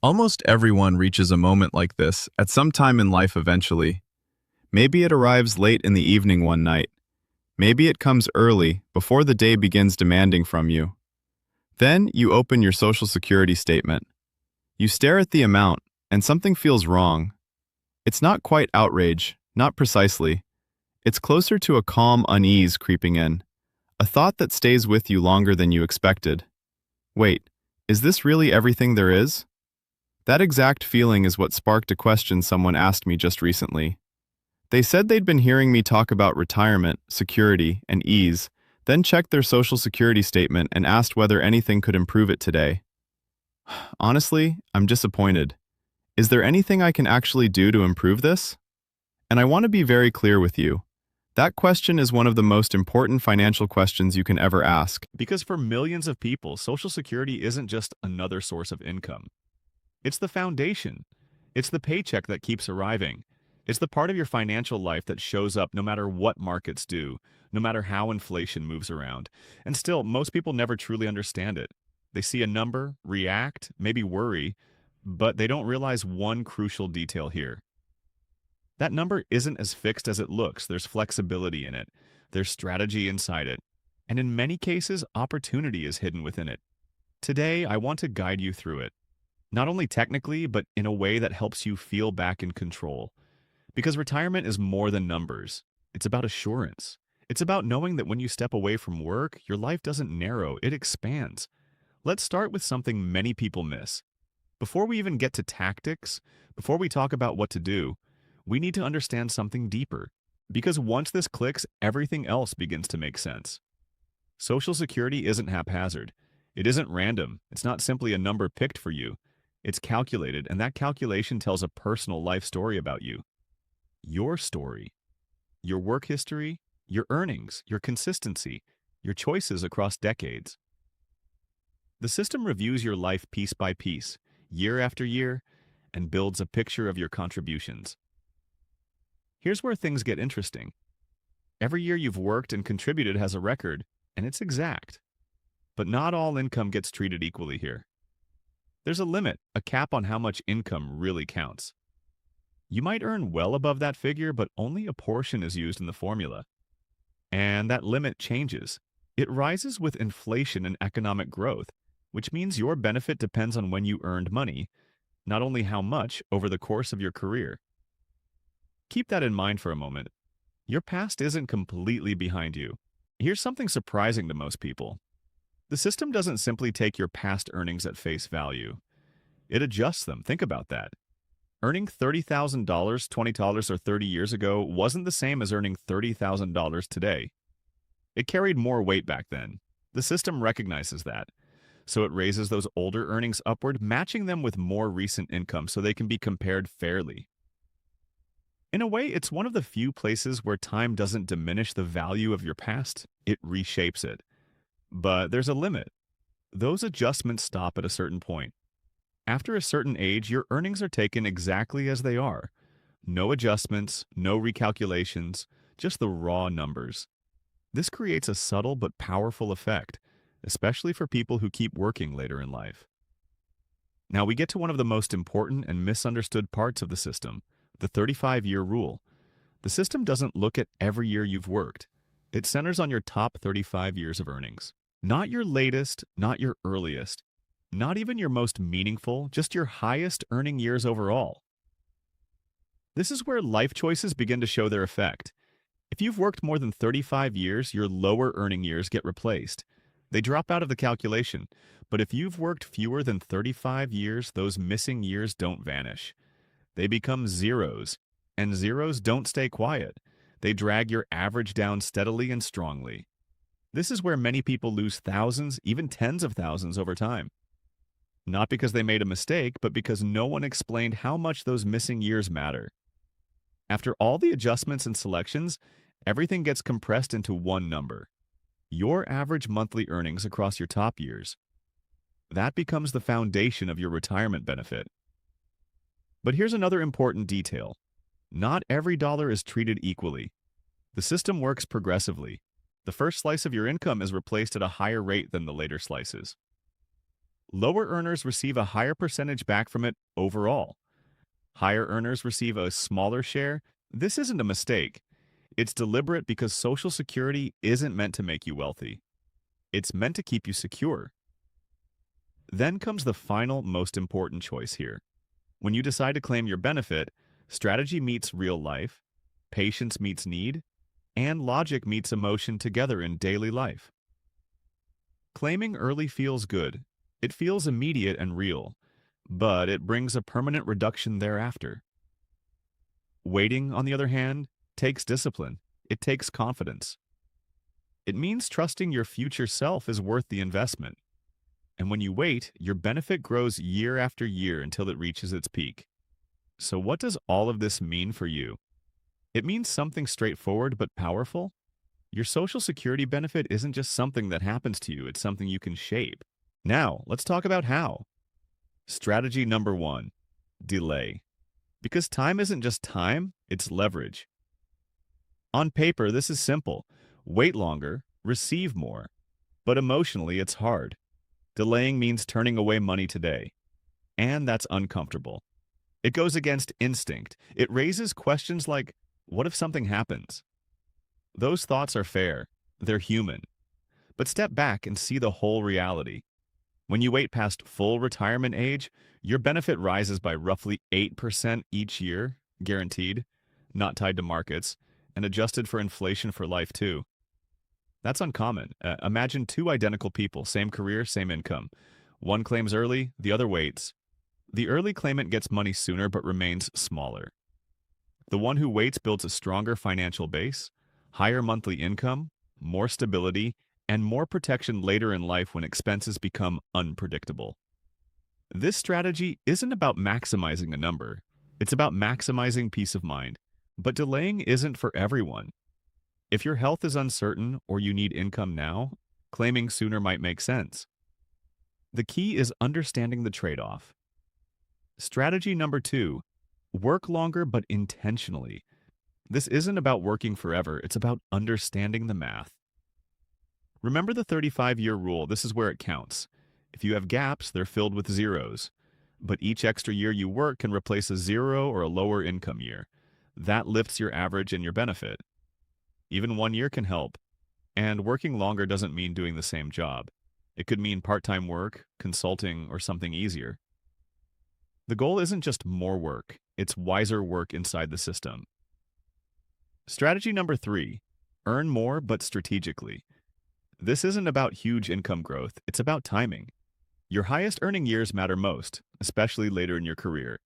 Almost everyone reaches a moment like this at some time in life eventually. Maybe it arrives late in the evening one night. Maybe it comes early, before the day begins demanding from you. Then you open your Social Security statement. You stare at the amount, and something feels wrong. It's not quite outrage, not precisely. It's closer to a calm unease creeping in, a thought that stays with you longer than you expected. Wait, is this really everything there is? That exact feeling is what sparked a question someone asked me just recently. They said they'd been hearing me talk about retirement, security, and ease, then checked their Social Security statement and asked whether anything could improve it today. Honestly, I'm disappointed. Is there anything I can actually do to improve this? And I want to be very clear with you. That question is one of the most important financial questions you can ever ask. Because for millions of people, Social Security isn't just another source of income. It's the foundation. It's the paycheck that keeps arriving. It's the part of your financial life that shows up no matter what markets do, no matter how inflation moves around. And still, most people never truly understand it. They see a number, react, maybe worry, but they don't realize one crucial detail here. That number isn't as fixed as it looks. There's flexibility in it. There's strategy inside it. And in many cases, opportunity is hidden within it. Today, I want to guide you through it. Not only technically, but in a way that helps you feel back in control. Because retirement is more than numbers. It's about assurance. It's about knowing that when you step away from work, your life doesn't narrow, it expands. Let's start with something many people miss. Before we even get to tactics, before we talk about what to do, we need to understand something deeper. Because once this clicks, everything else begins to make sense. Social Security isn't haphazard. It isn't random. It's not simply a number picked for you. It's calculated, and that calculation tells a personal life story about you. Your story, your work history, your earnings, your consistency, your choices across decades. The system reviews your life piece by piece, year after year, and builds a picture of your contributions. Here's where things get interesting. Every year you've worked and contributed has a record, and it's exact. But not all income gets treated equally here. There's a limit, a cap on how much income really counts. You might earn well above that figure, but only a portion is used in the formula. And that limit changes. It rises with inflation and economic growth, which means your benefit depends on when you earned money, not only how much over the course of your career. Keep that in mind for a moment. Your past isn't completely behind you. Here's something surprising to most people. The system doesn't simply take your past earnings at face value. It adjusts them. Think about that. Earning $30,000, $20, or 30 years ago wasn't the same as earning $30,000 today. It carried more weight back then. The system recognizes that. So it raises those older earnings upward, matching them with more recent income so they can be compared fairly. In a way, it's one of the few places where time doesn't diminish the value of your past, it reshapes it. But there's a limit. Those adjustments stop at a certain point. After a certain age, your earnings are taken exactly as they are. No adjustments, no recalculations, just the raw numbers. This creates a subtle but powerful effect, especially for people who keep working later in life. Now we get to one of the most important and misunderstood parts of the system, the 35-year rule. The system doesn't look at every year you've worked. It centers on your top 35 years of earnings. Not your latest, not your earliest, not even your most meaningful, just your highest earning years overall. This is where life choices begin to show their effect. If you've worked more than 35 years, your lower earning years get replaced. They drop out of the calculation. But if you've worked fewer than 35 years, those missing years don't vanish. They become zeros, and zeros don't stay quiet. They drag your average down steadily and strongly. This is where many people lose thousands, even tens of thousands over time. Not because they made a mistake, but because no one explained how much those missing years matter. After all the adjustments and selections, everything gets compressed into one number. Your average monthly earnings across your top years. That becomes the foundation of your retirement benefit. But here's another important detail. Not every dollar is treated equally. The system works progressively. The first slice of your income is replaced at a higher rate than the later slices. Lower earners receive a higher percentage back from it overall. Higher earners receive a smaller share. This isn't a mistake. It's deliberate because Social Security isn't meant to make you wealthy. It's meant to keep you secure. Then comes the final, most important choice here. When you decide to claim your benefit, strategy meets real life, patience meets need, and logic meets emotion together in daily life. Claiming early feels good. It feels immediate and real, but it brings a permanent reduction thereafter. Waiting, on the other hand, takes discipline. It takes confidence. It means trusting your future self is worth the investment. And when you wait, your benefit grows year after year until it reaches its peak. So what does all of this mean for you? It means something straightforward but powerful. Your Social Security benefit isn't just something that happens to you, it's something you can shape. Now, let's talk about how. Strategy number 1, delay. Because time isn't just time, it's leverage. On paper, this is simple. Wait longer, receive more. But emotionally, it's hard. Delaying means turning away money today. And that's uncomfortable. It goes against instinct. It raises questions like, what if something happens? Those thoughts are fair. They're human. But step back and see the whole reality. When you wait past full retirement age, your benefit rises by roughly 8% each year, guaranteed, not tied to markets, and adjusted for inflation for life too. That's uncommon. Imagine two identical people, same career, same income. One claims early, the other waits. The early claimant gets money sooner but remains smaller. The one who waits builds a stronger financial base, higher monthly income, more stability, and more protection later in life when expenses become unpredictable. This strategy isn't about maximizing a number. It's about maximizing peace of mind. But delaying isn't for everyone. If your health is uncertain or you need income now, claiming sooner might make sense. The key is understanding the trade-off. Strategy number 2, work longer but intentionally. This isn't about working forever, it's about understanding the math. Remember the 35-year rule, this is where it counts. If you have gaps, they're filled with zeros. But each extra year you work can replace a zero or a lower income year. That lifts your average and your benefit. Even 1 year can help. And working longer doesn't mean doing the same job. It could mean part-time work, consulting, or something easier. The goal isn't just more work, it's wiser work inside the system. Strategy number 3, earn more but strategically. This isn't about huge income growth, it's about timing. Your highest earning years matter most, especially later in your career.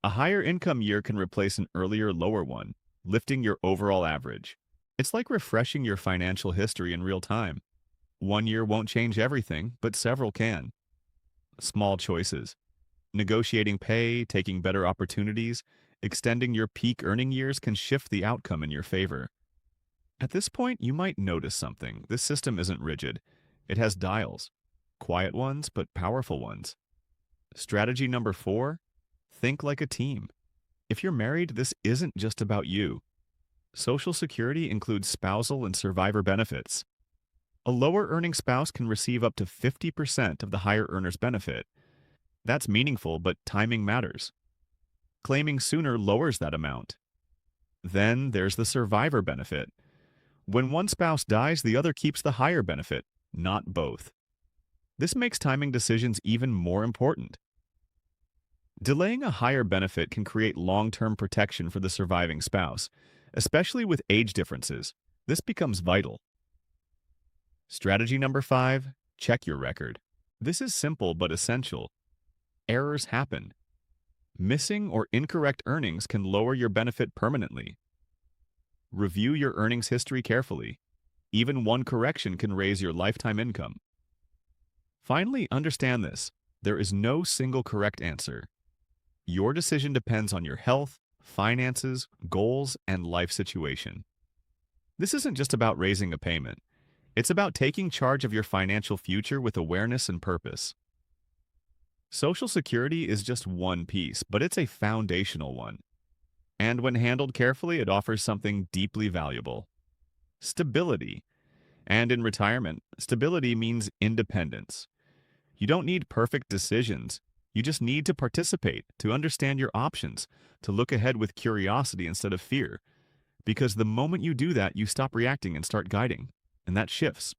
A higher income year can replace an earlier lower one, lifting your overall average. It's like refreshing your financial history in real time. 1 year won't change everything, but several can. Small choices. Negotiating pay, taking better opportunities, extending your peak earning years can shift the outcome in your favor. At this point, you might notice something. This system isn't rigid. It has dials. Quiet ones, but powerful ones. Strategy number 4, think like a team. If you're married, this isn't just about you. Social Security includes spousal and survivor benefits. A lower earning spouse can receive up to 50% of the higher earner's benefit. That's meaningful, but timing matters. Claiming sooner lowers that amount. Then there's the survivor benefit. When one spouse dies, the other keeps the higher benefit, not both. This makes timing decisions even more important. Delaying a higher benefit can create long-term protection for the surviving spouse, especially with age differences. This becomes vital. Strategy number 5, check your record. This is simple but essential. Errors happen. Missing or incorrect earnings can lower your benefit permanently. Review your earnings history carefully. Even one correction can raise your lifetime income. Finally, understand this. There is no single correct answer. Your decision depends on your health, finances, goals, and life situation. This isn't just about raising a payment. It's about taking charge of your financial future with awareness and purpose. Social Security is just one piece, but it's a foundational one. And when handled carefully, it offers something deeply valuable: stability. And in retirement, stability means independence. You don't need perfect decisions. You just need to participate, to understand your options, to look ahead with curiosity instead of fear. Because the moment you do that, you stop reacting and start guiding. And that shifts